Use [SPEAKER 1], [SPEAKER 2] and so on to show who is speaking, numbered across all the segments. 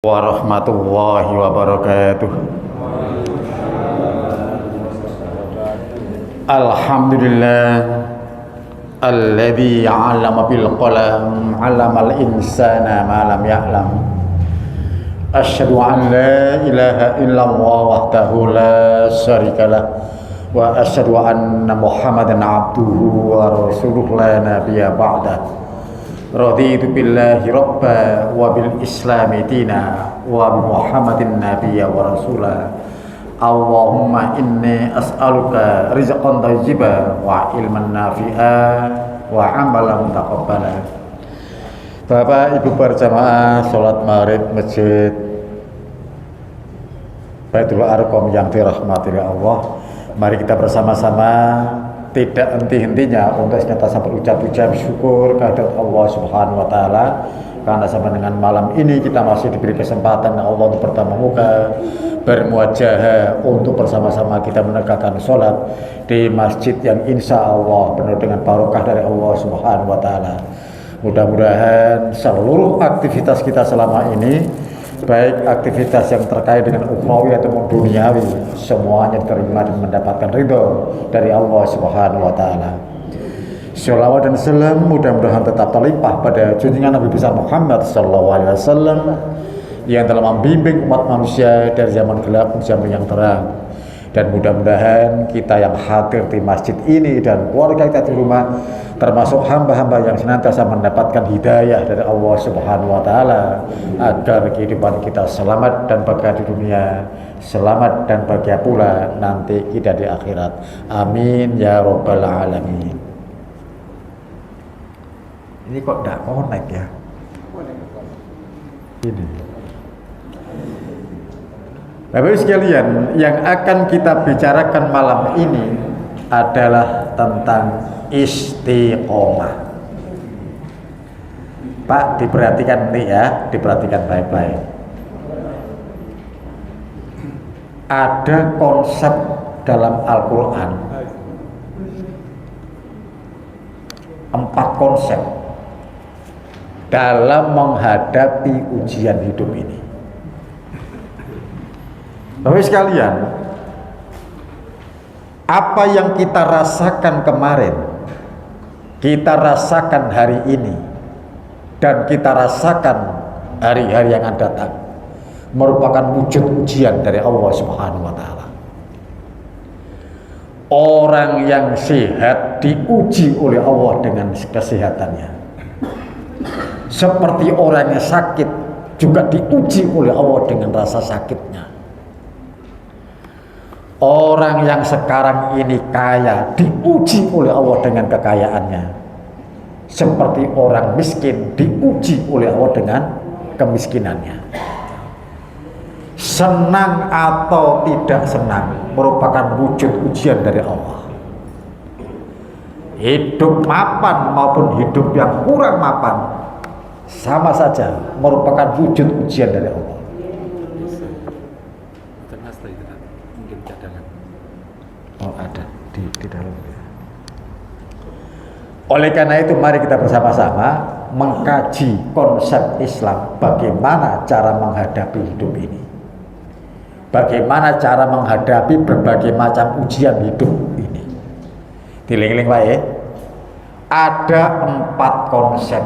[SPEAKER 1] Warahmatullahi wabarakatuh. Alhamdulillah alladzi 'allama bil qalam 'allamal insana ma lam ya'lam. Asyhadu an la ilaha illallah wahdahu la syarikalah wa asyhadu anna Muhammadan 'abduhu wa rasuluhu la nabiyya ba'da. Raditu billahi rabba wa bil islami dina wa bi Muhammadin nabiyya wa rasula. Allahumma inni as'aluka rizqan thayyiba wa ilman nafi'a wa amalan taqabbala. Bapak Ibu berjamaah salat maghrib masjid Baitul Arqam yang dirahmati Allah, mari kita bersama-sama tidak henti-hentinya untuk senantiasa berucap-ucap syukur kehadirat Allah Subhanahu wa taala, karena sampai dengan malam ini kita masih diberi kesempatan Allah untuk bertemu muka, bermuajahah untuk bersama-sama kita menegakkan sholat di masjid yang insya Allah penuh dengan barokah dari Allah Subhanahu wa taala. Mudah-mudahan seluruh aktivitas kita selama ini, baik aktivitas yang terkait dengan ukhrawi atau duniawi, semuanya diterima dan mendapatkan ridho dari Allah Subhanahu wa taala. Sholawat dan salam mudah-mudahan tetap terlimpah pada junjungan Nabi besar Muhammad sallallahu alaihi wasallam yang telah membimbing umat manusia dari zaman gelap menuju zaman yang terang. Dan mudah-mudahan kita yang hadir di masjid ini dan keluarga kita di rumah termasuk hamba-hamba yang senantiasa mendapatkan hidayah dari Allah Subhanahu wa taala, agar kehidupan kita selamat dan bahagia di dunia, selamat dan bahagia pula nanti kita di akhirat. Amin ya rabbal alamin. Ini kok tidak connect ya? Ini. Bapak-Ibu sekalian, yang akan kita bicarakan malam ini adalah tentang istiqomah. Pak, diperhatikan nih ya, diperhatikan baik-baik. Ada konsep dalam Al-Quran, 4 konsep dalam menghadapi ujian hidup ini. Bapak sekalian, apa yang kita rasakan kemarin, kita rasakan hari ini, dan kita rasakan hari-hari yang akan datang, merupakan wujud ujian dari Allah Subhanahu wa taala. Orang yang sehat diuji oleh Allah dengan kesehatannya, seperti orang yang sakit juga diuji oleh Allah dengan rasa sakitnya. Orang yang sekarang ini kaya diuji oleh Allah dengan kekayaannya, seperti orang miskin diuji oleh Allah dengan kemiskinannya. Senang atau tidak senang merupakan wujud ujian dari Allah. Hidup mapan maupun hidup yang kurang mapan sama saja merupakan wujud ujian dari Allah. Oh, ada di dalam. Oleh karena itu mari kita bersama-sama mengkaji konsep Islam, bagaimana cara menghadapi hidup ini, bagaimana cara menghadapi berbagai macam ujian hidup ini. Diling-ling Pak ya. Ada 4 konsep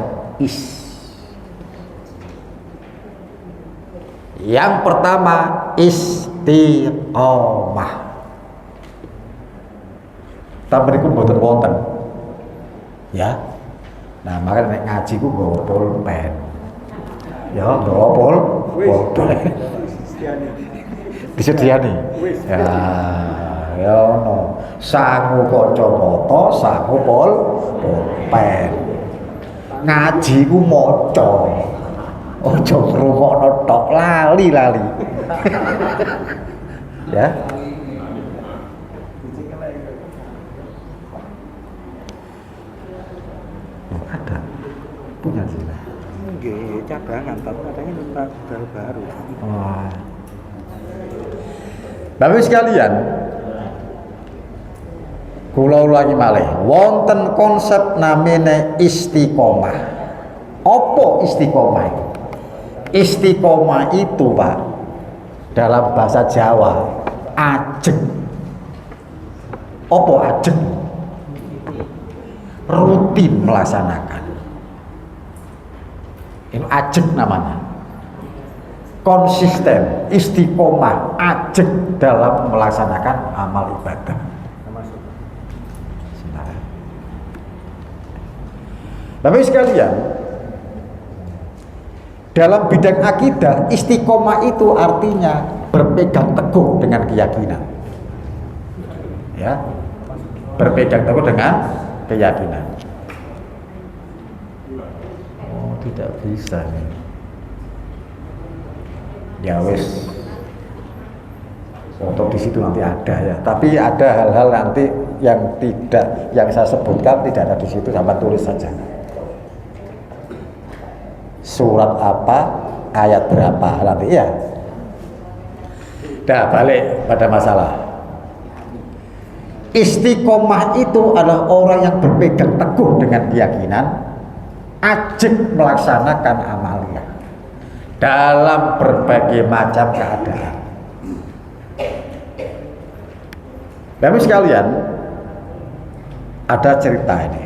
[SPEAKER 1] Yang pertama istiqomah. Tampiriku mboten wonten. Ya. Nah, maka nek ngaji ku nggawa pulpen. Ya, nggawa pulpen. Disediani. Ya, ya ono. Sangu kacamata, sangu pulpen. Ngaji ku maca. Ojo ngrungokno tok lali. Ya. Ada punya sih.
[SPEAKER 2] Nggih, cadangan tapi katanya minta baru-baru.
[SPEAKER 1] Wah. Bapak sekalian, kula ulangi malih, wonten konsep namine istiqomah. Apa istiqomah? Istiqomah itu Pak, dalam bahasa Jawa ajeng. Opo ajeng? Rutin melaksanakan. Ini ajeng namanya. Konsisten, istiqomah, ajeng dalam melaksanakan amal ibadah. Tapi sekalian, dalam bidang akidah, istiqomah itu artinya berpegang teguh dengan keyakinan. Ya, berpegang teguh dengan keyakinan. Oh, tidak bisa nih. Ya wes, untuk di situ nanti ada ya. Tapi ada hal-hal nanti yang saya sebutkan tidak ada di situ, sama tulis saja. Surat apa, ayat berapa nanti ya. Dah balik pada masalah. Istiqomah itu adalah orang yang berpegang teguh dengan keyakinan, ajeng melaksanakan amalia dalam berbagai macam keadaan. Bapak sekalian, ada cerita ini.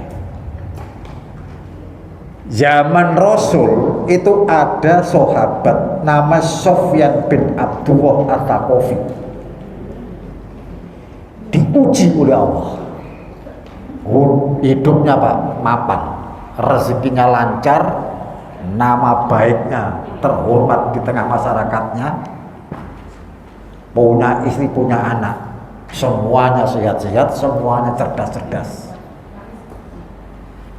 [SPEAKER 1] Zaman Rasul itu ada sahabat nama Sofyan bin Abdullah At-Thaqafi. Diuji oleh Allah. Hidupnya Pak mapan, rezekinya lancar, nama baiknya terhormat di tengah masyarakatnya, punya istri, punya anak, semuanya sehat-sehat, semuanya cerdas-cerdas.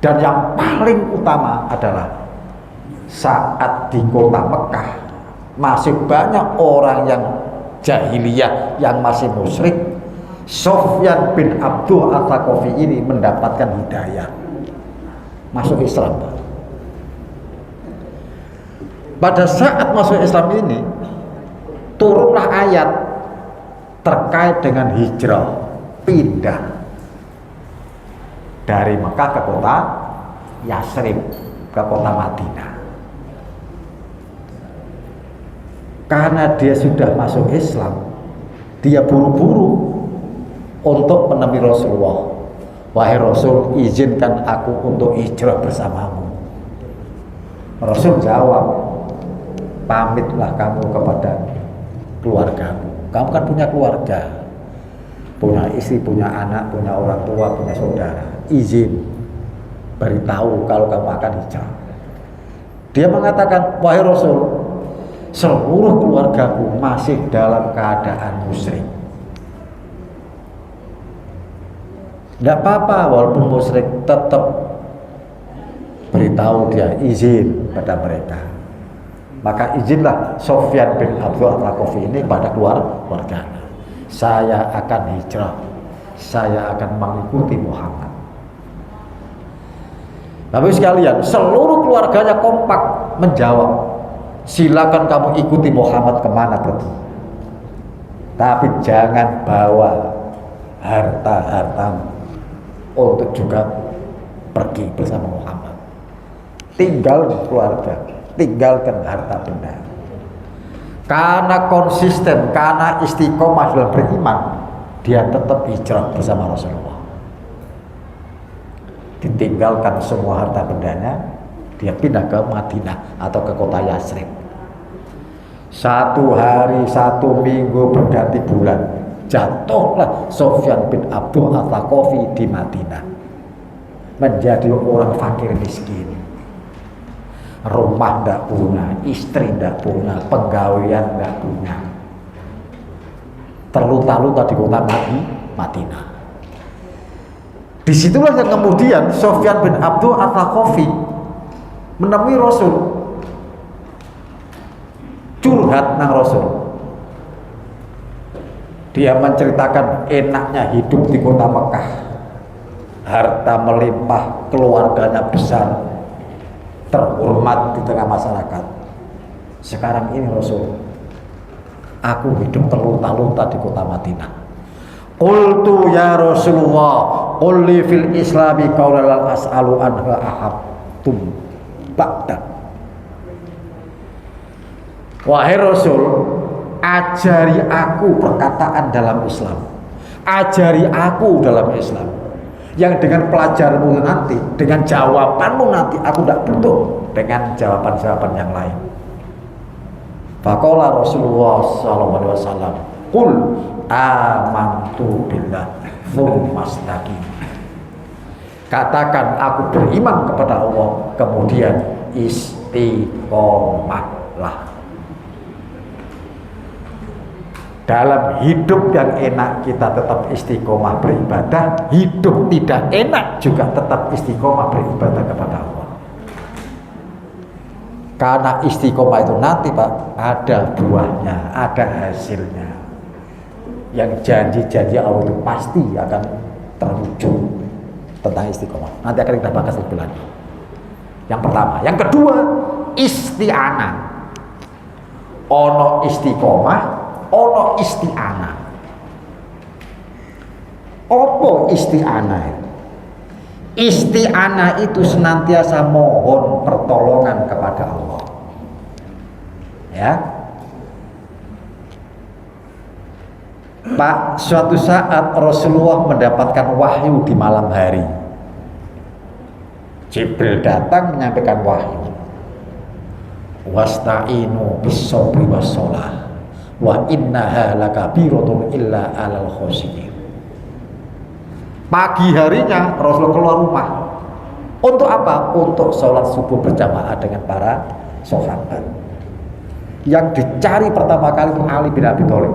[SPEAKER 1] Dan yang paling utama adalah saat di kota Mekah masih banyak orang yang jahiliyah, yang masih musyrik. Sofyan bin Abdul At-Thaqafi ini mendapatkan hidayah, masuk Islam. Pada saat masuk Islam ini turunlah ayat terkait dengan hijrah, pindah dari Mekah ke kota Yasrib, ke kota Madinah. Karena dia sudah masuk Islam, dia buru-buru untuk menemui Rasulullah. Wahai Rasul, izinkan aku untuk hijrah bersamamu. Rasul jawab, pamitlah kamu kepada keluargamu. Kamu kan punya keluarga, punya istri, punya anak, punya orang tua, punya saudara. Izin, beritahu kalau kamu akan hijrah. Dia mengatakan, wahai Rasul, seluruh keluargaku masih dalam keadaan musyrik. Tidak apa-apa, walaupun musyrik, tetap beritahu dia, izin pada mereka. Maka izinlah Sofyan bin Abdul At-Thaqafi ini pada keluarganya. Saya akan hijrah, saya akan mengikuti Muhammad. Tapi sekalian, seluruh keluarganya kompak menjawab, silakan kamu ikuti Muhammad kemana pergi, tapi jangan bawa harta-hartamu untuk juga pergi bersama Muhammad. Tinggal keluarga, tinggalkan harta benda. Karena konsisten, karena istiqomah dalam beriman, dia tetap hijrah bersama Rasulullah. Ditinggalkan semua harta bendanya, dia pindah ke Madinah atau ke kota Yasrib. 1 hari, 1 minggu berganti bulan, jatuhlah Sofyan bin Abdul At-Thaqafi di Madinah, menjadi orang fakir miskin. Rumah tidak punya, istri tidak punya, penggawean tidak punya, terlunta-lunta di kota Madinah. Disitulah yang kemudian Sofyan bin Abdul At-Thaqafi menemui Rasul, curhat nang Rasul. Dia menceritakan enaknya hidup di kota Mekah, harta melimpah, keluarganya besar, terhormat di tengah masyarakat. Sekarang ini Rasul, aku hidup terlunta-lunta di kota Madinah. Qultu ya Rasulullah, qul li fil islami qawlan la as'alu anha ahabtum ba'da. Wahai Rasul, ajari aku perkataan dalam Islam. Ajari aku dalam Islam. Yang dengan pelajarmu nanti, dengan jawabanmu nanti, aku tidak butuh dengan jawaban-jawaban yang lain. Faqala Rasulullah SAW, Qul amantu billah tsumastaqim. Katakan aku beriman kepada Allah, kemudian istiqomahlah. Dalam hidup yang enak kita tetap istiqomah beribadah, hidup tidak enak juga tetap istiqomah beribadah kepada Allah. Karena istiqomah itu nanti Pak, ada buahnya, ada hasilnya. Yang janji-janji Allah itu pasti akan terwujud tentang istiqomah. Nanti akan kita bahas lebih lanjut. Yang pertama, yang kedua, isti'anah. Ono istiqomah, ono isti'anah. Apa isti'anah itu? Isti'anah itu senantiasa mohon pertolongan kepada Allah. Ya. Pak, suatu saat Rasulullah mendapatkan wahyu di malam hari. Jibril datang menyampaikan wahyu. Wasta'inu bis-sabri was-shalah wa innaha lakabiratun illa 'alal khoshiyin. Pagi harinya Rasulullah keluar rumah. Untuk apa? Untuk sholat subuh berjamaah dengan para sahabat. Yang dicari pertama kali itu Ali bin Abi Thalib.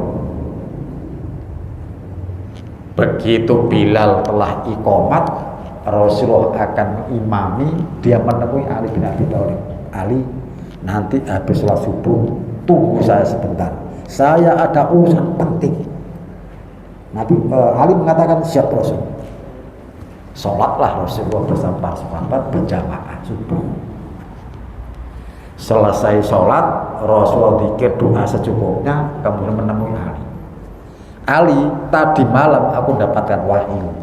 [SPEAKER 1] Begitu Bilal telah iqamat, Rasulullah akan imami, dia menemui Ali bin Abi Thalib. Ali, nanti habis sholat subuh tunggu saya sebentar, saya ada urusan penting. Ali mengatakan siap Rasul. Sholatlah Rasulullah bersama para sahabat berjamaah subuh. Selesai sholat, Rasulullah zikir doa secukupnya, kemudian menemui Ali. Ali, tadi malam aku dapatkan wahyu.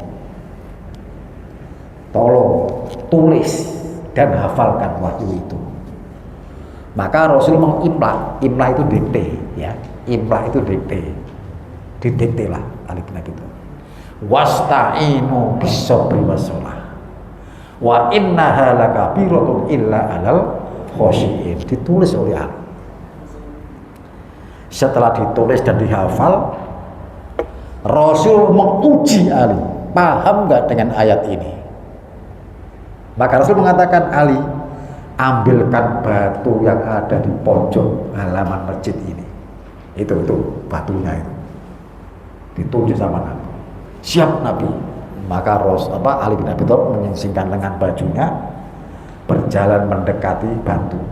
[SPEAKER 1] Tolong tulis dan hafalkan wahyu itu. Maka Rasul mengimla, imla itu dikte, ya. Imla itu dikte, didikte lah Ali bin Abi Thalib. Wasta'inu bis-sabri was-shalah wa innaha lakabiratun illa 'alal khoshiyin. Ditulis oleh Ali. Setelah ditulis dan dihafal, Rasul menguji Ali, paham nggak dengan ayat ini? Maka Rasul mengatakan, Ali, ambilkan batu yang ada di pojok halaman masjid ini. Itu batunya itu. Ditunjuk sama Nabi. Siap Nabi. Maka Ali bin Abi Thalib menyingsingkan lengan bajunya, berjalan mendekati batu.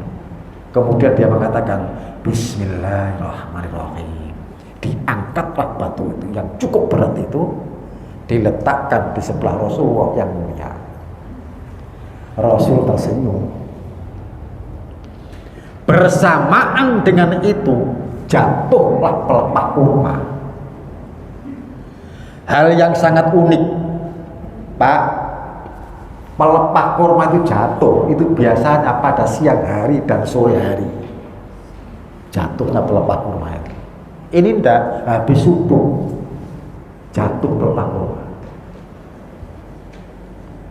[SPEAKER 1] Kemudian dia mengatakan, Bismillahirrahmanirrahim. Diangkatlah batu itu yang cukup berat itu, diletakkan di sebelah Rasulullah yang mulia. Rasul tersenyum. Bersamaan dengan itu jatuhlah pelepah kurma. Hal yang sangat unik, Pak. Pelepah kurma itu jatuh, itu biasanya pada siang hari dan sore hari. Jatuhnya pelepah kurma itu. Ini ndak habis subuh jatuh pelepah kurma.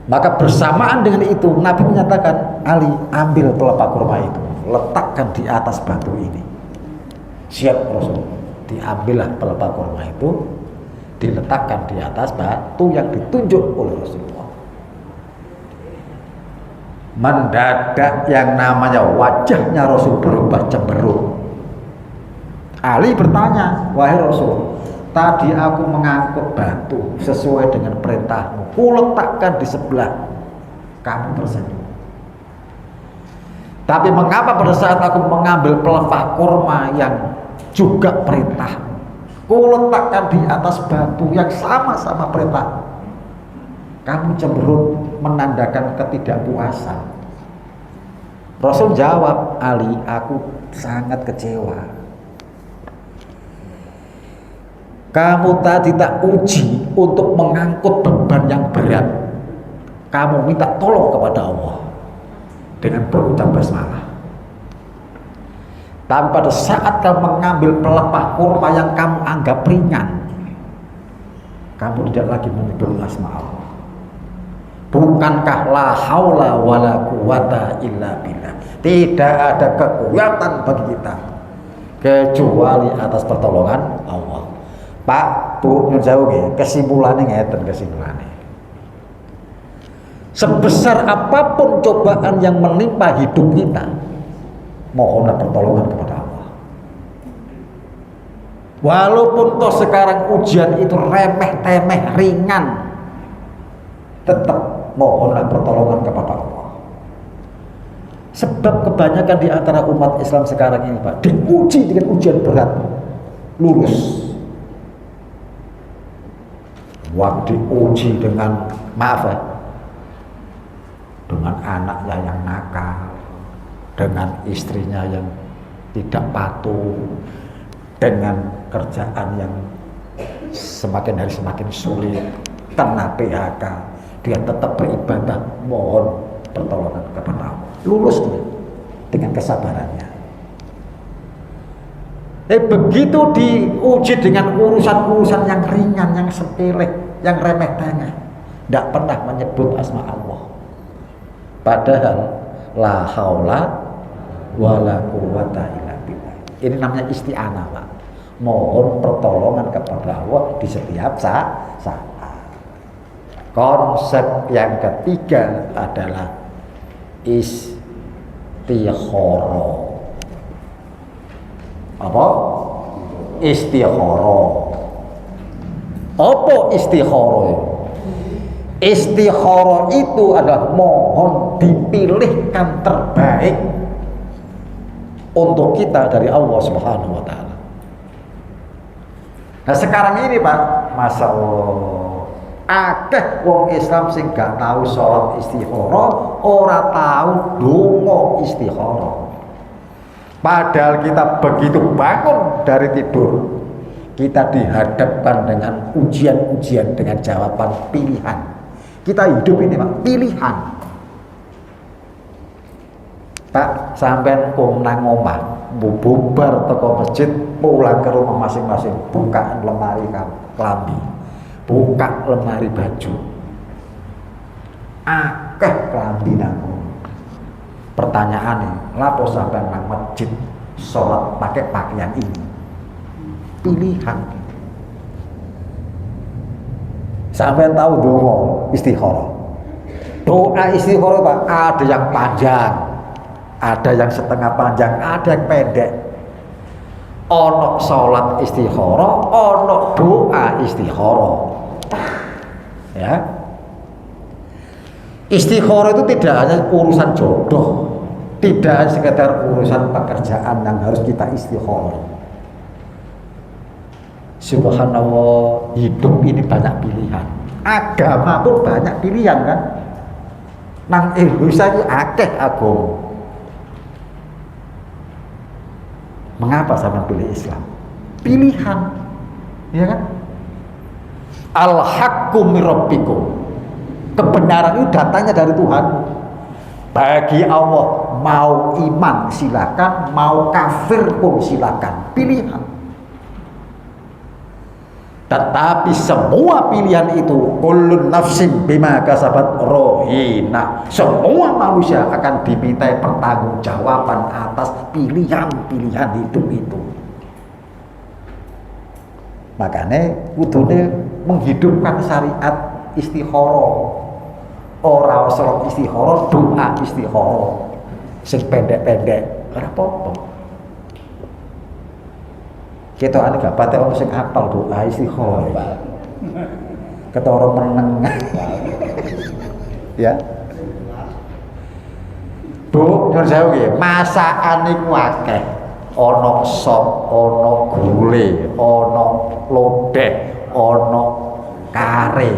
[SPEAKER 1] Maka bersamaan dengan itu Nabi menyatakan, Ali, ambil pelepah kurma itu, letakkan di atas batu ini. Siap Rasul. Diambillah pelepah kurma itu, diletakkan di atas batu yang ditunjuk oleh Rasulullah. Mendadak yang namanya wajahnya Rasul berubah cemberut. Ali bertanya, wahai Rasul, tadi aku mengangkut batu sesuai dengan perintahmu, ku letakkan di sebelah, kamu tersenyum. Tapi mengapa pada saat aku mengambil pelepah kurma yang juga perintahmu, ku letakkan di atas batu yang sama-sama perintah, kamu cemberut, menandakan ketidakpuasan? Rasul jawab, Ali, aku sangat kecewa. Kamu tadi tak uji untuk mengangkut beban yang berat. Kamu minta tolong kepada Allah dengan berucap basmalah. Tapi pada saat kamu mengambil pelepah kurma yang kamu anggap ringan, kamu tidak lagi menyebut asma Allah. Bukankah la haula wala quwata illa billah? Tidak ada kekuatan bagi kita kecuali atas pertolongan Allah. Pak, Bu, nyun jauh nggih, kesimpulannya ngeten kesimpulannya. Sebesar apapun cobaan yang menimpa hidup kita, mohonlah pertolongan kepada Allah. Walaupun toh sekarang ujian itu remeh-temeh, ringan, tetap mohonlah pertolongan kepada Allah. Sebab kebanyakan di antara umat Islam sekarang ini, Pak, diuji dengan ujian berat, lulus. Waktu diuji dengan, maaf ya, dengan anaknya yang nakal, dengan istrinya yang tidak patuh, dengan kerjaan yang semakin hari semakin sulit, kena PHK, dia tetap beribadah, mohon pertolongan kepada Allah. Lulus dia dengan kesabarannya. Begitu diuji dengan urusan-urusan yang ringan, yang sepele, yang remeh-temeh, tidak pernah menyebut asma Allah. Padahal la haula wala quwata illa billah. Ini namanya isti'anah, Pak. Mohon pertolongan kepada Allah di setiap saat. Konsep yang ketiga adalah istikharah. Apa? Istikharah. Apa istikharah? Istikharah itu adalah mohon dipilihkan terbaik untuk kita dari Allah Subhanahu wa taala. Nah sekarang ini, Pak, Masya Allah, akeh wong Islam sing gak tahu sholat istikharah, ora tahu donga istikharah. Padahal kita begitu bangun dari tidur, kita dihadapkan dengan ujian-ujian dengan jawaban pilihan. Kita hidup ini, Pak, pilihan. Pak, sampean kok nang omah, bubar teko masjid, pulang ke rumah masing-masing, buka lemari klambi, buka lemari baju. Akeh klambi nang. Pertanyaannya, lapo sampai nang masjid sholat pakai pakaian ini? Pilihan. Sampai tahu doa istikharah. Doa istikharah, Pak, ada yang panjang, ada yang setengah panjang, ada yang pendek. Ono sholat istikharah, ono doa istikharah. Ya. Istikharah itu tidak hanya urusan jodoh, tidak hanya sekedar urusan pekerjaan yang harus kita istikharah. Subhanallah, hidup ini banyak pilihan. Agama pun banyak pilihan, kan? Nang Indonesia itu akeh agama. Mengapa sama pilih Islam? Pilihan, ya kan? Al-haqqu min rabbikum. Kebenaran itu datangnya dari Tuhan. Bagi Allah, mau iman silakan, mau kafir pun silakan, pilihan. Tetapi semua pilihan itu kullun nafsin bima kasabat rohina. Semua manusia akan dimintai pertanggungjawaban atas pilihan-pilihan hidup itu. Makanya kudune menghidupkan syariat istikharah. Ora sholat istikharah, doa istikharah. Sing pendek-pendek, ora apa-apa. Kita ane gak pate ono sing apal doa istikharah. Ketara meneng. Ya. Bu, nyuwun sewu nggih, masakan niku akeh. Ana sop, ana gule, ana lodeh, ana kare,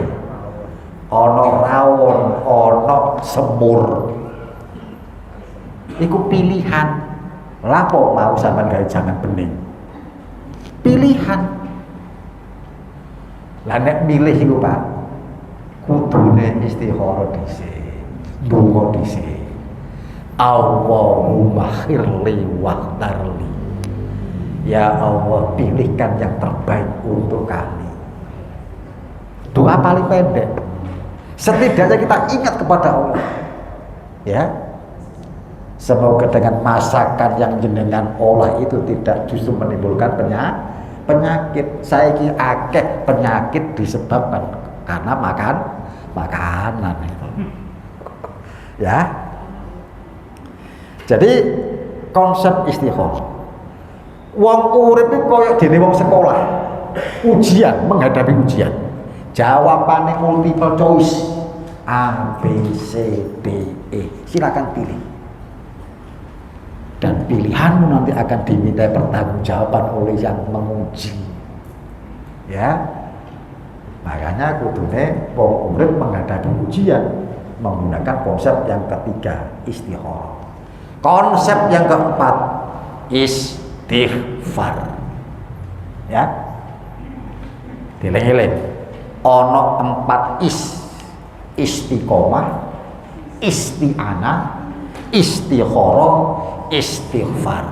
[SPEAKER 1] ana rawon, ana semur. Iku pilihan. Lapo mau sampean gawe jangan bening. Pilihan. Lah nek milih iku, Pak, kudune istikharah dhisik, ndonga dhisik. Allahumma khirli wahtarli. Ya Allah, pilihkan yang terbaik untuk kami. Doa paling pendek. Setidaknya kita ingat kepada Allah. Ya. Semoga dengan masakan yang jenengan olah itu tidak justru menimbulkan penyakit. Saya kira akeh penyakit disebabkan karena makanan itu. Ya. Jadi konsep istikharah. Wong urip iki koyo dene wong sekolah. Ujian, menghadapi ujian. Jawabannya multiple choice. A, B, C, D, E. Silakan pilih. Dan pilihanmu nanti akan diminta pertanggungjawaban oleh yang menguji. Ya. Makanya kudune wong urip menghadapi ujian menggunakan konsep yang ketiga, istikharah. Konsep yang keempat, istighfar. Ya. Dileng-eleng. Ono 4 istiqomah, isti'anah, istikharah, istighfar.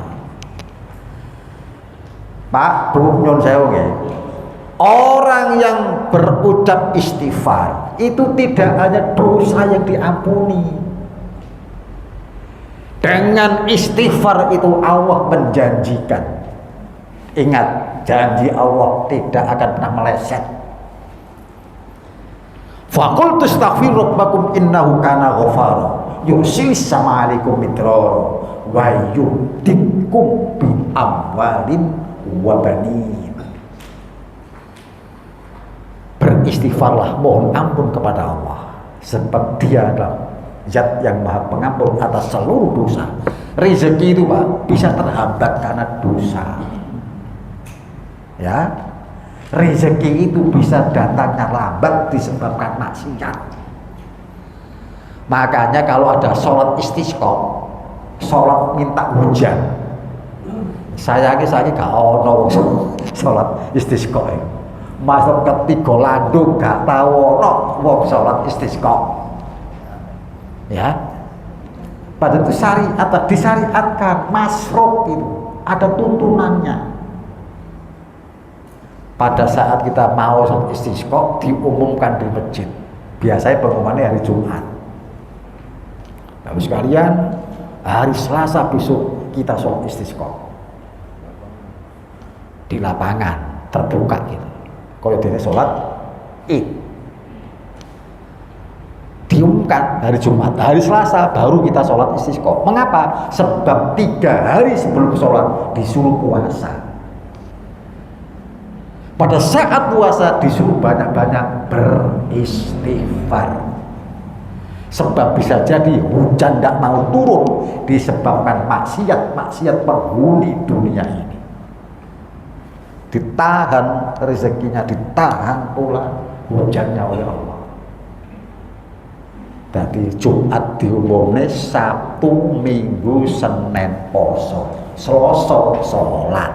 [SPEAKER 1] Pak, Bu, nyon sewu nggih. Orang yang berucap istighfar itu tidak hanya dosa yang diampuni. Dengan istighfar itu Allah menjanjikan. Ingat, janji Allah tidak akan pernah meleset. Faqultu astaghfiru rabbakum innahu kana ghafara yursilis sama alaikum midrara wa yumdidkum bi amwalin wa banin. Beristighfarlah, mohon ampun kepada Allah, sebab Dia adalah Zat yang Maha Pengampun atas seluruh dosa. Rezeki itu Pak bisa terhambat karena dosa. Ya, rezeki itu bisa datangnya lambat disebabkan maksiat. Makanya kalau ada sholat istisqa, sholat minta hujan, saya gak ono sholat istisqa. Masuk ketiga landung gak tahu ono wong sholat istisqa. Ya, pada itu syariat disyariatkan, masruk itu ada tuntunannya. Pada saat kita mau sholat istisqa diumumkan di masjid. Biasanya pengumumannya hari Jumat. Bapak sekalian, hari Selasa besok kita sholat istisqa di lapangan terbuka gitu. Kalau dia sholat Id, diumumkan hari Jumat, hari Selasa baru kita sholat istisqa. Mengapa? Sebab 3 hari sebelum sholat disuruh puasa. Pada saat puasa disuruh banyak-banyak beristighfar. Sebab bisa jadi hujan tidak mau turun disebabkan maksiat penghuni dunia ini. Ditahan rezekinya, ditahan pula hujannya oleh Allah. Jadi Jumat diumumnya, Sabtu, Minggu, Senin poso, Selasa sholat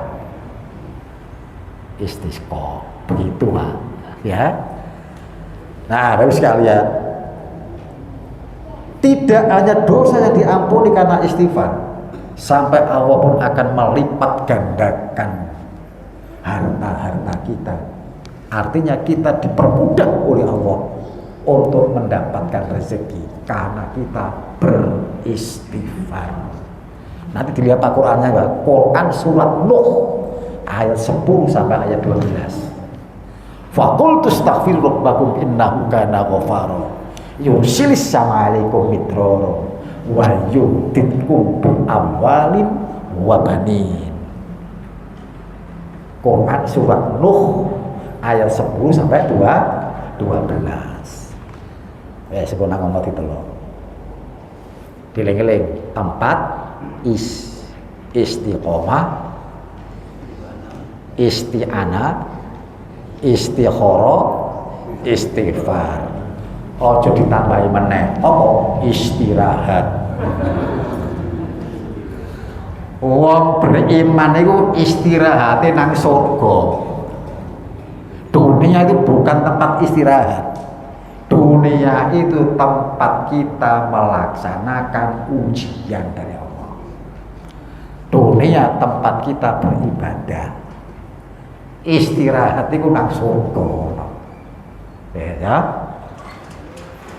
[SPEAKER 1] istisqa. Begitulah ya. Nah, Bapak sekalian, tidak hanya dosa yang diampuni karena istighfar, sampai Allah pun akan melipat gandakan harta-harta kita. Artinya kita dipermudah oleh Allah untuk mendapatkan rezeki karena kita beristighfar. Nanti dilihat Al-Qur'annya, Quran surat Nuh ayat 10 sampai ayat 12. Faqultu astaghfiru rabbakum innahu kana ghafara yursilis sama alaikum midrara wa yumdidkum bi amwalin wa banin. Quran surat Nuh ayat 10 sampai 12. Sepuna ngomong ditelo. Dileng-eleng 4 istiqomah, isti'anah, istikharah, istighfar. Ojo ditambahi meneh. Apa? Istirahat. Wong beriman itu istirahatnya nang surga. Dunia itu bukan tempat istirahat. Dunia itu tempat kita melaksanakan ujian dari Allah. dunia tempat kita beribadah. Istirahat itu nang surga. Ya.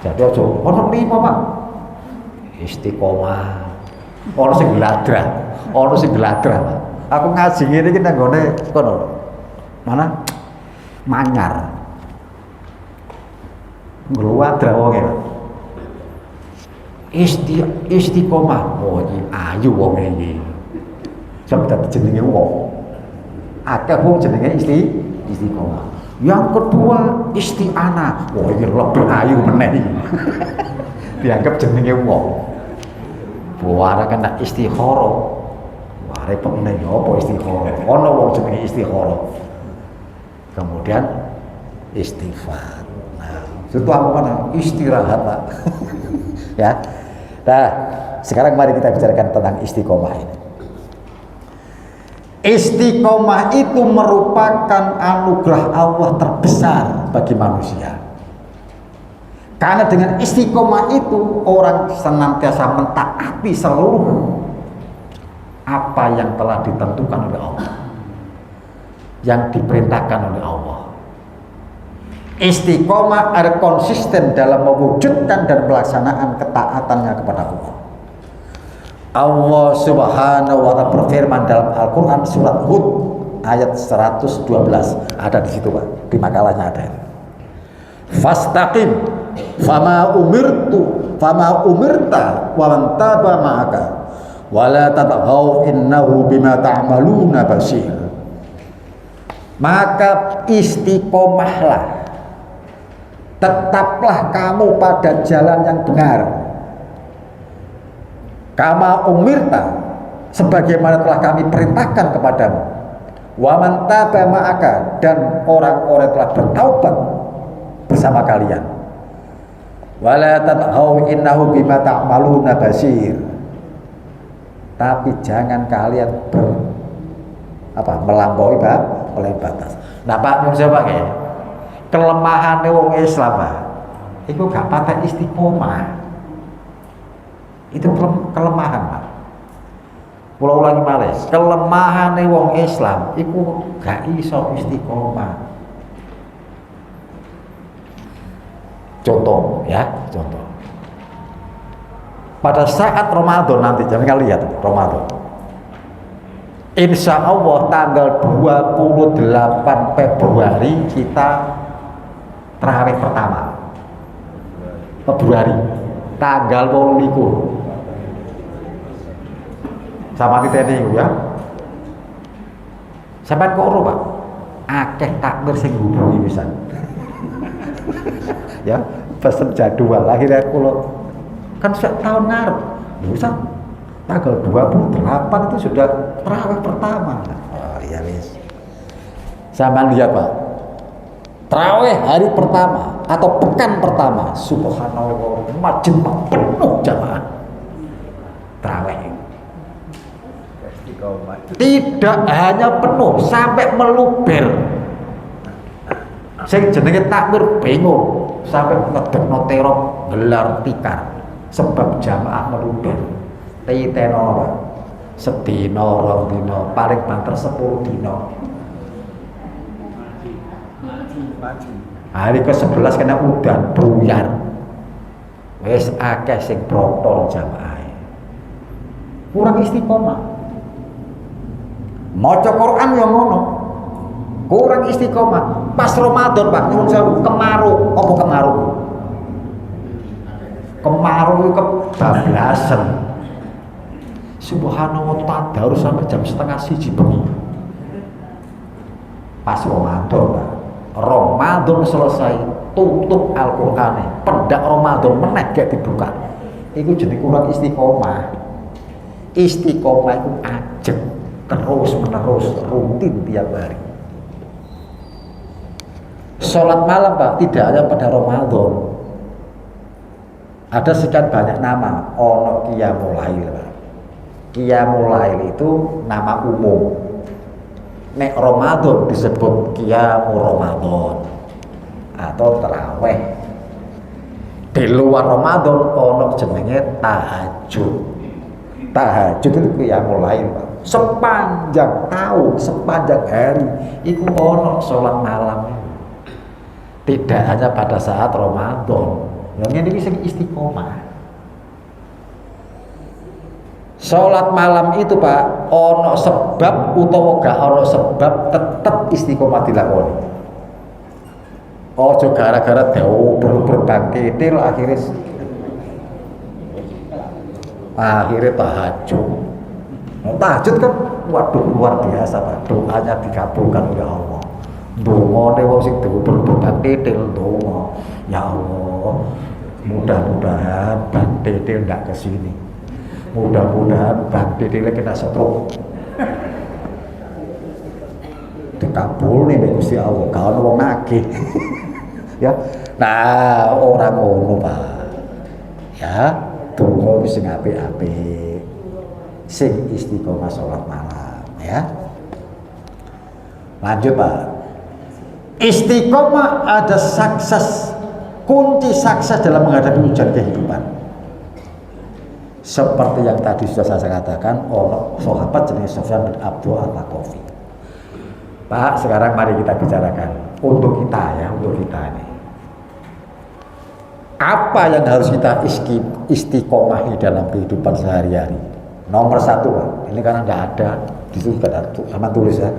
[SPEAKER 1] Jadi aja ono 5, Pak. Istiqomah. Ono sing gladra, Pak. Aku ngaji ngene iki nang gone kono. Mana? Manyar. Ngluwadra wonge. Istiqomah. Oh iki ayu wong iki. Sampe dadi jenenge wong. Akeh wong jenenge istiqomah. Yang kedua isti'anah. Oh iki lebih ayu meneh iki. Dianggap jenenge wong. Buara kena istikharah. Wah repot meneh ya apa istikharah. Ono wong jenenge istikharah. Kemudian istighfar. Nah, itu apa mana? Istirahat, Pak. Ya. Nah, sekarang mari kita bicarakan tentang istiqomah ini. Istiqomah itu merupakan anugerah Allah terbesar bagi manusia. Karena dengan istiqomah itu orang senantiasa mentaati seluruh apa yang telah ditentukan oleh Allah, yang diperintahkan oleh Allah. Istiqomah ada konsisten dalam mewujudkan dan pelaksanaan ketaatannya kepada Allah. Allah Subhanahu wa ta'ala berfirman dalam Al-Qur'an surat Hud ayat 112. Ada di situ, Pak. Di makalahnya ada. Fastaqim fama umirta wa man taba ma'aka wa la tatghaw innahu bima ta'maluna basir. Maka istiqomahlah, tetaplah kamu pada jalan yang benar. Kama umirta, sebagaimana telah kami perintahkan kepadamu. Wa man taba ma'aka, dan orang-orang telah bertaubat bersama kalian. Wala tatghaw innahu bima ta'maluna basir. Tapi jangan kalian melampaui batas. Nah, Pak nyun coba ya. Kelemahane wong Islam, Pak. Iku gak patah istiqomah. Itu kelemahan, Pak. Pulau ulangi malih, kelemahane wong Islam iku gak iso istiqomah. Contoh. Pada saat Ramadan nanti, jangan lihat Ramadan. Insya Allah tanggal 28 Februari kita tarawih pertama. Februari tanggal 28. Sama kita ini ya. Sampai kok ora, Pak? Akeh takbir sing hubungi pisan. Ya, pesen jadwal akhirnya kula kan setiap tahun ngarep. Bisa tanggal 28 itu sudah tarawih pertama. Oh iya wis. Sama lihat, Pak. Tarawih hari pertama atau pekan pertama, subhanallah, majid penuh jamaah. Tarawih. Tidak hanya penuh, sampai meluber. Sing jenenge takbir bingung, sampai ngedekno terop gelar tikar sebab jamaah meluber. Titeno sedina, rong dina, paling banter 10 dina. Hari ke-11 kena udan buyar. Wis akeh sing protol jamaah. Kurang istiqomah. Maca Quran yang ngono. Kurang istiqomah. Pas Ramadan, Pak, nyuwun sewu, kemarau. Apa kemarau? Kemarau itu kebablasan. Subhanallah, tadarus sampai jam 12:30 bengi. Pas Ramadan, Pak. Ramadan selesai, tutup Al-Qur'an. Pendak Ramadan meneh gak dibuka. Iku jenenge kurang istiqomah. Istiqomah itu ajeng, terus menerus, rutin tiap hari. Sholat malam, Pak, tidak hanya pada Ramadan. Ada sekian banyak nama. Ono Qiyamul Lail, Pak. Qiyamul Lail itu nama umum. Nek Ramadan disebut Qiyamul Ramadan atau tarawih. Di luar Ramadan ono jenenge tahajud. Tahajud itu Qiyamul Lail, Pak. sepanjang tahun, sepanjang hari iku ono sholat malam. Tidak hanya pada saat Ramadan. Yang ini sing istiqomah. Sholat malam itu Pak, ono sebab utawa gak ono sebab tetap istiqomah dilakoni. Ojo gara-gara diuber-uber bangkitil akhirnya tahajud. Tahajud kan waduh luar biasa Pak, doanya dikabulkan oleh Allah. Donga wong sing diuber-uber bangkitil donga, ya Allah, mudah-mudahan bangkitil nggak kesini. Mudah-mudahan bangkitil kena stroke. Dikabul nih Gusti Allah, kalau wong nagih. Ya, nah orang ngono Pak. Ya, donga wis sing apik-apik. Sing istiqomah sholat malam, ya. Lanjut Pak. Istiqomah ada sukses, kunci sukses dalam menghadapi ujian kehidupan. Seperti yang tadi sudah saya katakan, orang sahabat jenis Sufyan bin Abdul Al-Thaqafi. Pak, sekarang mari kita bicarakan untuk kita ya, untuk kita ini. Apa yang harus kita istiqomahi dalam kehidupan sehari-hari? Nomor satu Pak, ini karena tidak ada, di situ sama tulis ya.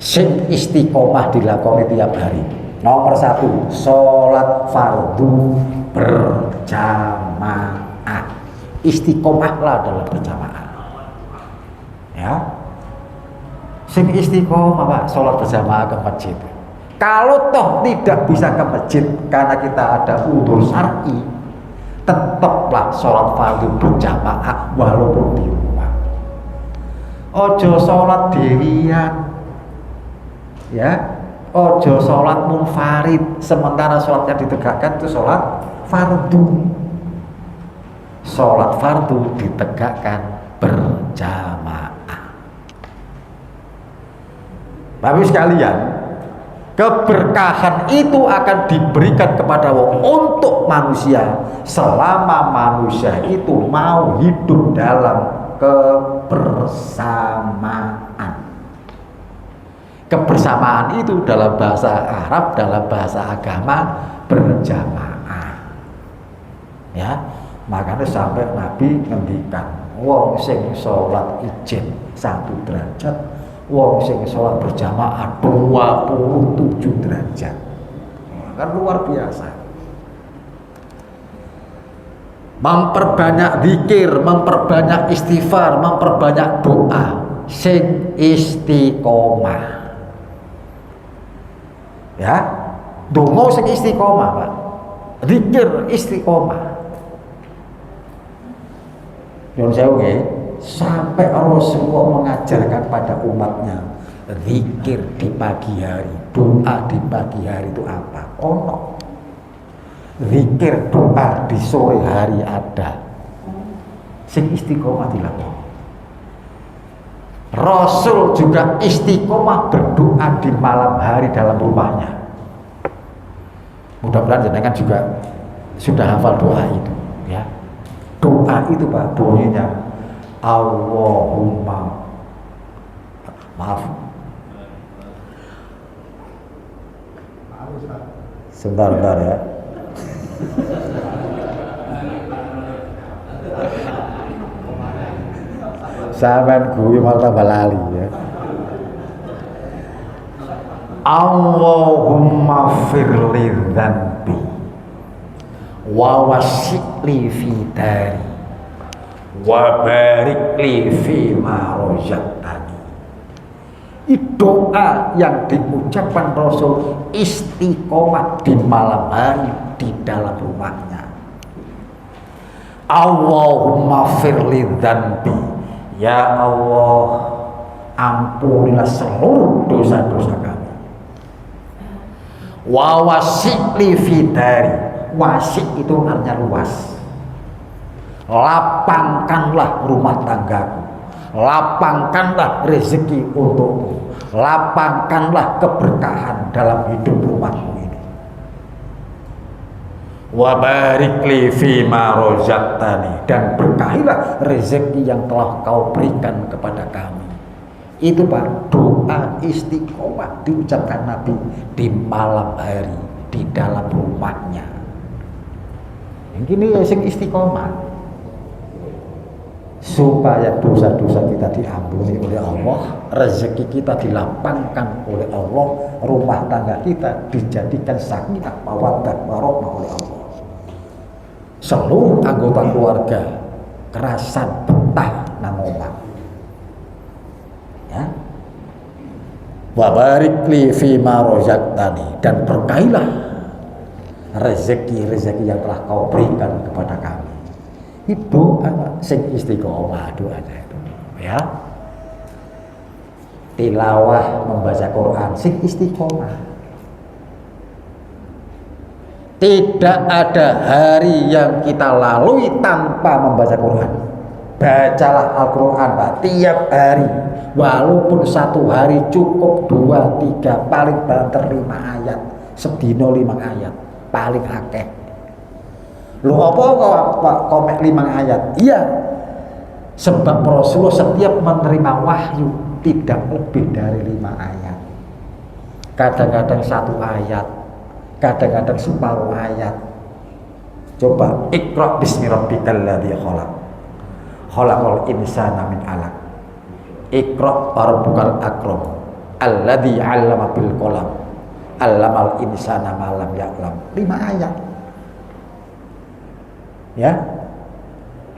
[SPEAKER 1] Sing istiqomah dilakoni tiap hari. Nomor satu, sholat fardu berjamaah. Istiqomahlah dalam berjamaah. Ya. Sing istiqomah Pak, sholat berjamaah ke masjid. Kalau toh tidak bisa ke masjid karena kita ada udzur syar'i, tetaplah sholat fardu berjamaah walaupun di rumah. Ojo sholat dirian. Ya, ojo sholat munfarid sementara sholatnya ditegakkan itu sholat fardu. Sholat fardu ditegakkan berjamaah. Bapak sekalian, keberkahan itu akan diberikan kepada untuk manusia selama manusia itu mau hidup dalam kebersamaan. Kebersamaan itu dalam bahasa Arab, dalam bahasa agama berjamaah. Ya, makanya sampai Nabi ngendikan, wong sing sholat ijen 1 derajat, wong sing sholat berjamaah 27 derajat. Kan luar biasa. Memperbanyak zikir, memperbanyak istighfar, memperbanyak doa, sing istiqomah. Ya, donga sing istiqomah Pak, zikir istiqomah. Yang saya sampai Rasulullah mengajarkan pada umatnya zikir di pagi hari, doa di pagi hari itu apa? Ono. Zikir doa di sore hari ada. Sing istiqomah dilakukan. Rasul juga istiqomah berdoa di malam hari dalam rumahnya. Mudah-mudahan jenengan juga sudah hafal doa itu, ya. Doa itu Pak, bunyinya Allahumma, maaf, sebentar ya. Sampeyan gue malah tambah lali ya. Allahumma firli dzanbi wa wasi'li fi dari wa barik li fi ma razaqtani. Doa yang diucapkan Rasul istiqomah di malam hari di dalam rumahnya. Allahumma firli dzanbi, ya Allah, ampunilah seluruh dosa-dosa kami. Wa wasi'li fi dari, wasi' itu artinya luas. Lapangkanlah rumah tanggaku, lapangkanlah rezeki untukku, lapangkanlah keberkahan dalam hidup rumahku ini. Wa barik li fima rozaqtani, dan berkahilah rezeki yang telah kau berikan kepada kami. Itu Pak, doa istiqomah diucapkan Nabi di malam hari di dalam rumahnya. Yang ini ya sing istiqomah, supaya dosa-dosa kita diampuni oleh Allah, rezeki kita dilapangkan oleh Allah, rumah tangga kita dijadikan sakinah mawaddah warahmah oleh Allah. Seluruh anggota keluarga kerasan betah nang omah. Ya. Wa barik li fima rozaqtani, dan berkailah rezeki-rezeki yang telah kau berikan kepada kami. Itu sing istiqomah doanya itu, ya. Tilawah membaca Quran sing istiqomah. Tidak ada hari yang kita lalui tanpa membaca Quran. Bacalah Al-Quran Pak, tiap hari. Walaupun satu hari cukup 2, 3, paling banter 5 ayat. Sedino 5 ayat, paling akeh. Loh apa kok komek 5 ayat? Iya, sebab Rasulullah setiap menerima wahyu tidak lebih dari 5 ayat. Kadang-kadang 1 ayat, kadang-kadang separuh ayat. Coba Iqra bismi rabbikal ladzi khalaq, khalaqal insana min 'alaq, Iqra rabbukal akram, alladzi 'allama bil qalam, 'allamal insana ma lam ya'lam. 5 ayat. Ya.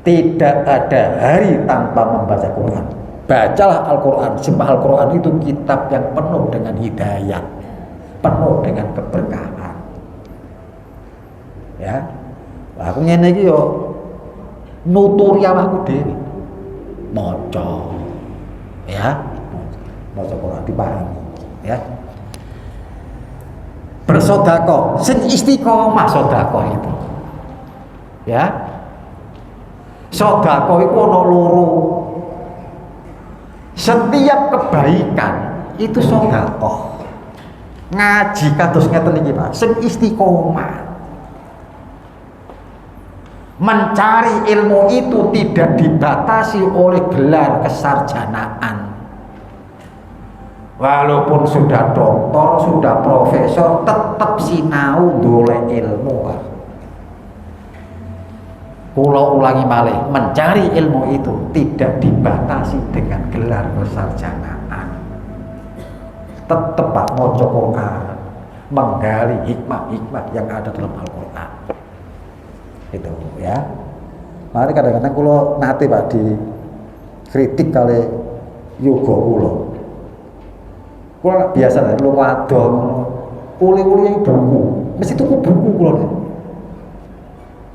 [SPEAKER 1] Tidak ada hari tanpa membaca Quran. Bacalah Al-Quran, sebab Al-Quran itu kitab yang penuh dengan hidayah, penuh dengan keberkahan. Ya, aku ngene iki yo nuturi awakku dhewe. Maca. Ya. Maca Quran dipahami, ya. Bersedekah, sing istiqomah sedekah itu. Ya. Sedekah iku ana loro. Setiap kebaikan itu sedekah. Ngaji kados ngeten iki Pak, sing istiqomah. Mencari ilmu itu tidak dibatasi oleh gelar kesarjanaan. Walaupun sudah doktor, sudah profesor, tetap sinau golek ilmu Pak. Kula ulangi malih, mencari ilmu itu tidak dibatasi dengan gelar kesarjanaan. Tetap Pak maca Quran, menggali hikmah-hikmah yang ada dalam Al-Quran. Itu ya. Mari kadang-kadang kula nate Pak dikritik kali yoga kula. Kula biasa lah lu wadon uli-uli buku, mesti tuku buku kula.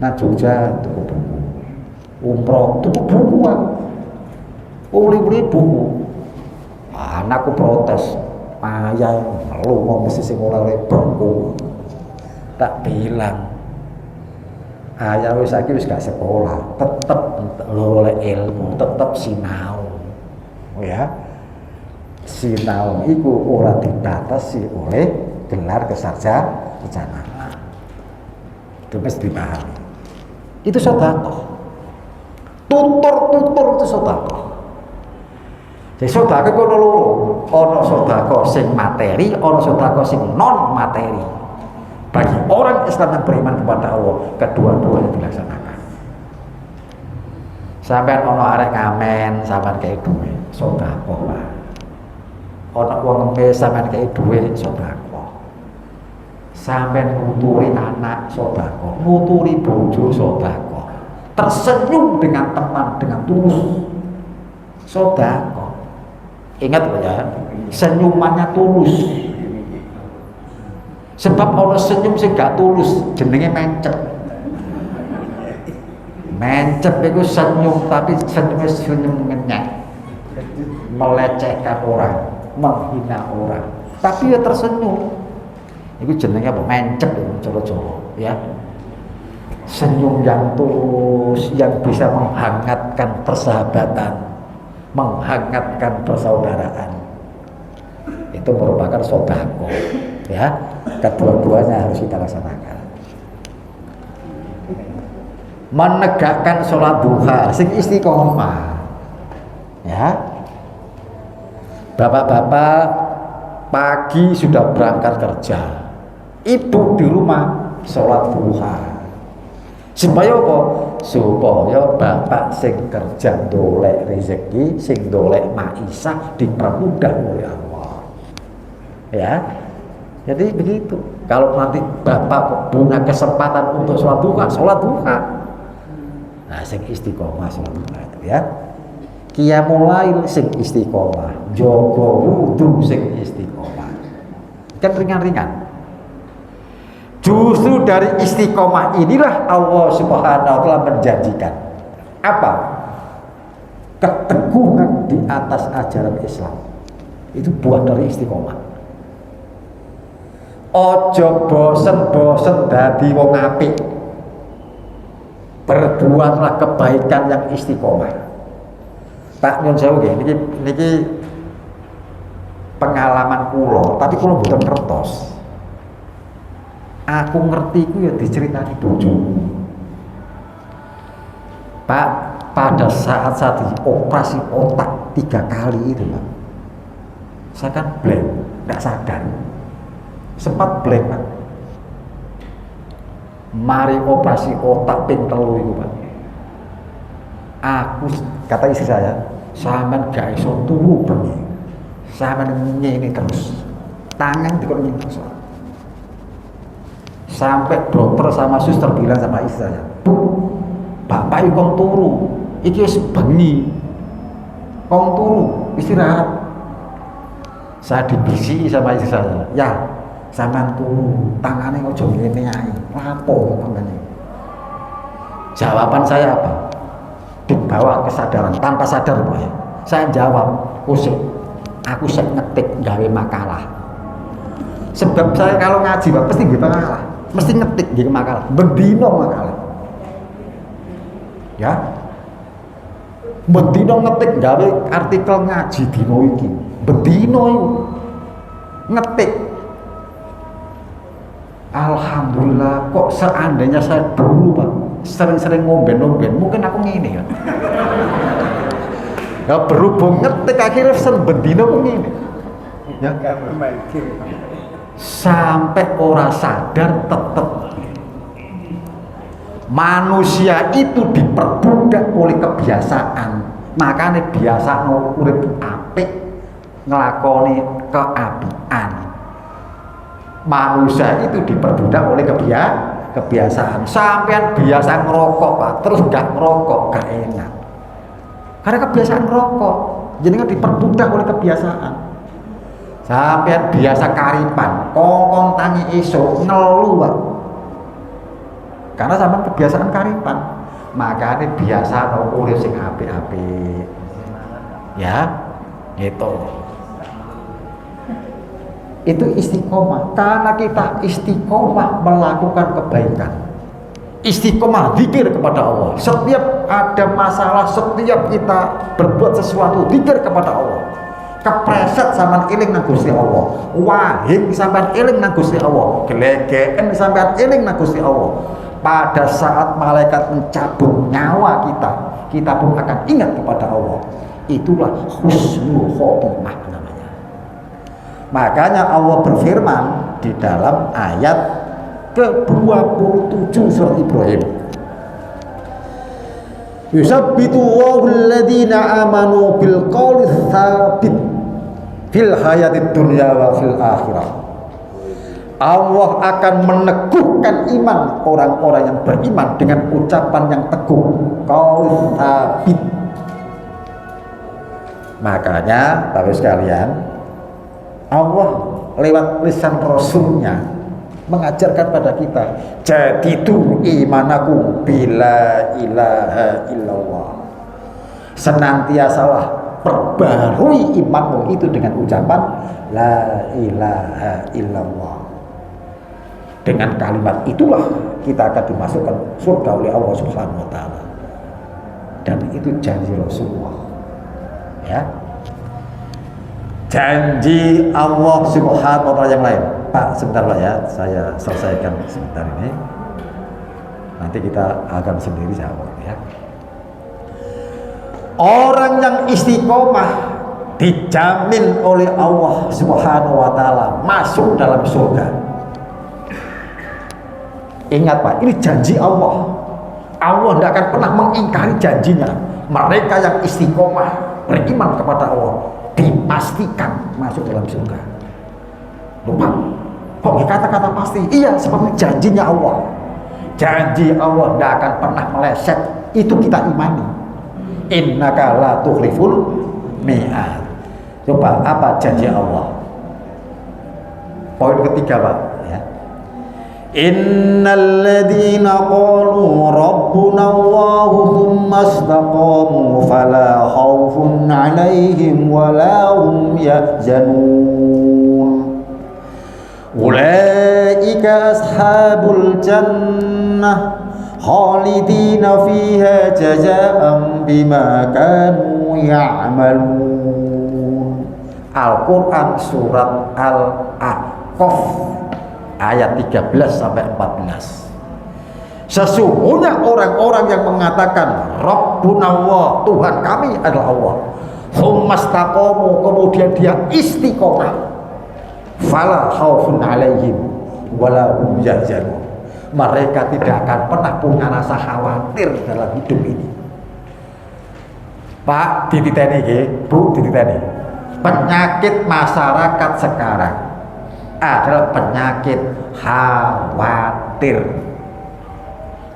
[SPEAKER 1] Nah Jogja tuku buku, umroh tuku buku kan, uli-uli buku. Anakku protes, ayah lu mau mesti sing oleh buku. Tak bilang, ayah wis saiki wis gak sekolah, tetep oleh ilmu, tetep sinau. Ya. Sinau iku ora dibatasi oleh gelar kesarjanaan. Itu mesti dipahami. Itu sedekah. Tutur itu sedekah. Jadi sedekah iku ana loro. Ana sedekah sing materi, ana sedekah sing non materi. Bagi orang Islam yang beriman kepada Allah, kedua-duanya dilaksanakan. Sampeyan ana arek ngamen, sampeyan kei duwe, sedekah Pak. Ana wong ngemis sampeyan kei duwe, sedekah. Sampeyan nuturi anak, sedekah. Nuturi bojo, sedekah. Tersenyum dengan teman dengan tulus, sedekah. Ingat ya, senyumannya tulus. Sebab ana senyum sing gak tulus jenenge mencep. Mencep itu senyum tapi senyumnya senyum ngenyek, melecehkan orang, menghina orang, tapi ya tersenyum. Itu jenenge apa? Mencep Jawa-Jawa, ya. Senyum yang tulus yang bisa menghangatkan persahabatan, menghangatkan persaudaraan. Itu merupakan sedekah, ya. Kedua-duanya harus kita laksanakan. menegakkan sholat duha sing istiqomah. Ya, bapak-bapak pagi sudah berangkat kerja, ibu di rumah sholat duha. Supaya apa? Supaya bapak sing kerja dolek rezeki, sing dolek maisha dipermudah oleh Allah. Ya, jadi begitu. Kalau nanti bapak punya kesempatan untuk sholat duha, sholat duha. Nah, sing istiqomah sholat duha itu ya. Qiyamul lail sing istiqomah, jaga wudu sing istiqomah. Kan ringan-ringan. Justru dari istiqomah inilah Allah Subhanahu wa taala menjanjikan apa? Keteguhan di atas ajaran Islam. Itu buah dari istiqomah. Ojo bosen-bosen dadi wong apik. Berbuatlah kebaikan yang istiqomah. Pak nyun sewu nggih niki pengalaman kula, tapi kula mboten ngertos. Aku ngerti ku ya diceritani bojo. Pak, pada saat saya dioperasi otak 3 kali itu Pak, saya kan blank, nggak sadar, sempat blank Pak. Mari operasi otak ping 3 itu Pak, aku kata istri saya, sampean gak iso turu bengi, sampean ngene terus, tangan dikon ngene terus. Sampai dokter sama suster bilang sama istri saya, Bu, bapak itu kong turu, iki wis bengi, kong turu, istirahat. Saya dibisi sama istri saya, ya, sampean turu, tangannya ojo ngene ae, lapo tangannya. Jawaban saya apa? Dibawa kesadaran, tanpa sadar Pak ya. Saya jawab, usik, aku sek ngetik gawe makalah. Sebab saya kalau ngaji Pak, pasti gawe makalah. Mesti ngetik gitu makalah, bendino makalah, ya, bendino ngetik gawe artikel ngaji dino iki, bendino ngetik. Alhamdulillah, kok seandainya saya dulu Pak sering-sering ngomben-ngomben, mungkin aku ngene kan. Ya berhubung ngetik akhirnya bendino kok ngene, ya. Sampai orang sadar tetap manusia itu diperbudak oleh kebiasaan. Makanya biasa urip apik ngelakoni keapian. Manusia itu diperbudak oleh kebiasaan. Sampean biasa ngerokok Pak, terus gak ngerokok gak enak. Karena kebiasaan ngerokok, jadi diperbudak oleh kebiasaan. Sampean biasa karipan, kongkong tangi esok ngelu Pak. Karena sampean kebiasaan karipan, makanya biasa tau urip sing apik-apik. Ya, gitu. Itu istiqomah, karena kita istiqomah melakukan kebaikan. Istiqomah zikir kepada Allah. Setiap ada masalah, setiap kita berbuat sesuatu, zikir kepada Allah. Kepreset sampean eling nang Gusti Allah, wahing sampean eling nang Gusti Allah, glegeken sampean eling nang Gusti Allah. Pada saat malaikat mencabut nyawa kita, kita pun akan ingat kepada Allah. Itulah husnul khotimah namanya. Makanya Allah berfirman di dalam ayat ke-27 surat Ibrahim, yusabbitu Allahu alladhina amanu bil qawli tsabit fil hayatid dunya wa fil akhirah. Allah akan meneguhkan iman orang-orang yang beriman dengan ucapan yang teguh, qaul tsabit. Makanya Bapak sekalian, Allah lewat lisan Rasulnya mengajarkan pada kita, jadidu imanaku bila ilaha illallah. Senantiasalah perbarui imanmu itu dengan ucapan la ilaha illallah. Dengan kalimat itulah kita akan dimasukkan surga oleh Allah Subhanahu wa taala. Dan itu janji Rasulullah. Ya. Janji Allah Subhanahu wa taala yang lain. Pak, sebentar Pak ya, saya selesaikan sebentar ini. Nanti kita akan sendiri jawab ya. Orang yang istiqomah dijamin oleh Allah Subhanahu wa taala masuk dalam surga. Ingat Pak, ini janji Allah. Allah tidak akan pernah mengingkari janjinya. Mereka yang istiqomah beriman kepada Allah dipastikan masuk dalam surga. Lupa, kok kata-kata pasti? Iya, sebab janjinya Allah. Janji Allah tidak akan pernah meleset. Itu kita imani. Innaka la tukhliful mi'ad. Coba apa janji Allah? Poin ketiga Pak ya. Innal ladzina qalu rabbuna Allahu tsumma istaqamu fala khaufun 'alaihim wala hum yahzanun. Ulaika ashabul jannah khalidina fiha jazaa'an bima kanu ya'malun. Al-Quran surat Al-A'qaf ayat 13 sampai 14. Sesungguhnya orang-orang yang mengatakan Rabbuna Allah, Tuhan kami adalah Allah, tsumastaqamu, kemudian dia istiqomah, fala khaufun 'alaihim wala hum yahzanun. Mereka tidak akan pernah punya rasa khawatir dalam hidup ini. Pak, dititeni nggih, Bu, dititeni. Penyakit masyarakat sekarang adalah penyakit khawatir,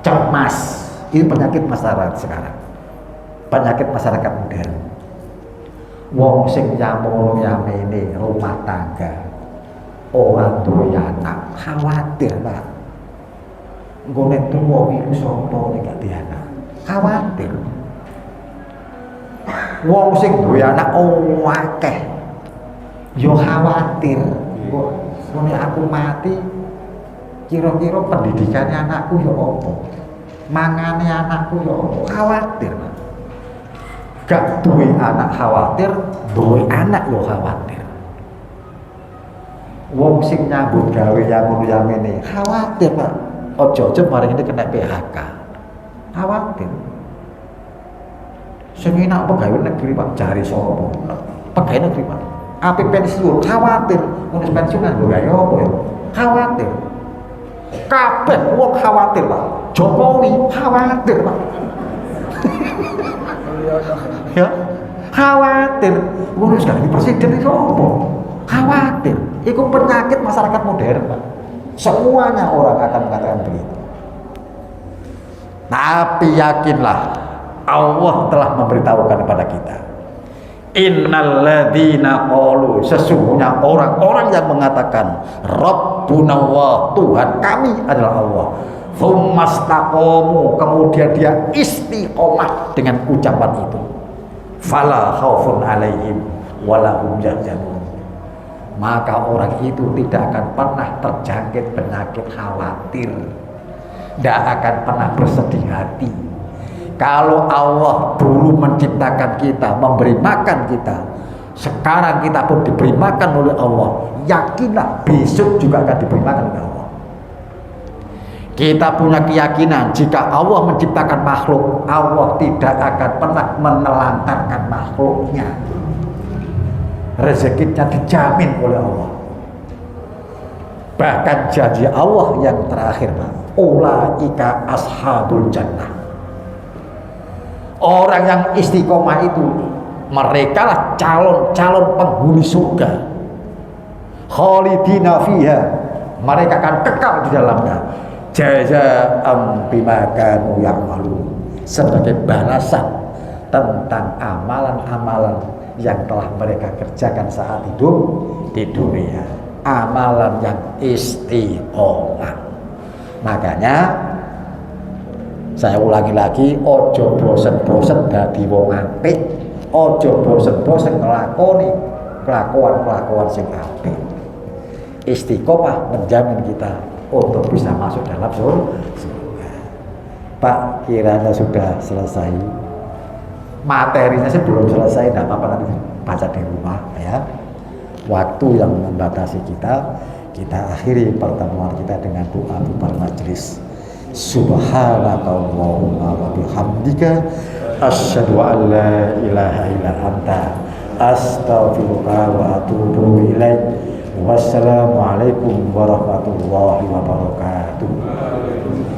[SPEAKER 1] cemas. Ini penyakit masyarakat sekarang, penyakit masyarakat modern. Wong sing nyamono-nyamene rumah tangga, orang duwe anak, khawatir Pak. Engko nek tuwa iku sapa nek gak duwe anak, khawatir. Wong sing duwe anak akeh, yo khawatir. Nek aku mati, kira-kira pendidikannya anakku ya apa? Mangane anakku ya apa? Khawatir. Gak duwe anak khawatir, duwe anak yo khawatir. Wong sing nyambut gawe yang khawatir Pak. Ojo-ojo mari ini kena PHK. Khawatir. Sing enak pegawai negeri Pak, cari sapa? Pegawai negeri Pak. Ape pensiun khawatir, wis pensiunan lho ya apa ya? Khawatir. Kabeh wong khawatir Pak. Jokowi khawatir Pak. Ya, khawatir. Ngurus ganti presiden itu apa? Khawatir. Itu penyakit masyarakat modern Pak. Semuanya orang akan mengatakan begitu. Tapi yakinlah, Allah telah memberitahukan kepada kita, innal ladzina qalu, sesungguhnya orang-orang yang mengatakan Rabbuna Allah, Tuhan kami adalah Allah, tsumastaqamu, kemudian dia istiqomah dengan ucapan itu, fala khaufun 'alaihim wala hum yahzanun. Maka orang itu tidak akan pernah terjangkit penyakit khawatir, tidak akan pernah bersedih hati. Kalau Allah dulu menciptakan kita, memberi makan kita, sekarang kita pun diberi makan oleh Allah, yakinlah besok juga akan diberi makan oleh Allah. Kita punya keyakinan jika Allah menciptakan makhluk, Allah tidak akan pernah menelantarkan makhluknya. Rezekinya dijamin oleh Allah. Bahkan janji Allah yang terakhir, ulaika ashabul jannah. Orang yang istiqomah itu, mereka lah calon-calon penghuni surga. Khalidina fiha, mereka akan kekal di dalamnya. Jazaa'an bima kanu ya'malun, sebagai balasan tentang amalan-amalan yang telah mereka kerjakan saat hidup di dunia, amalan yang istiqomah. Makanya saya ulangi lagi, ojo bosen-bosen dadi wong apik, ojo bosen-bosen nglakoni kelakuan-kelakuan sing apik. Istiqomah menjamin kita untuk bisa masuk dalam surga. Pak, kiranya sudah selesai. Materinya sih belum selesai, tidak apa-apa, nanti baca di rumah ya. Waktu yang membatasi kita akhiri pertemuan kita dengan doa bubar majelis. Subhanakallahumma wa bihamdika asyhadu an la ilaha illa anta astaghfiruka wa atubu ilaik. Wassalamualaikum warahmatullahi wabarakatuh.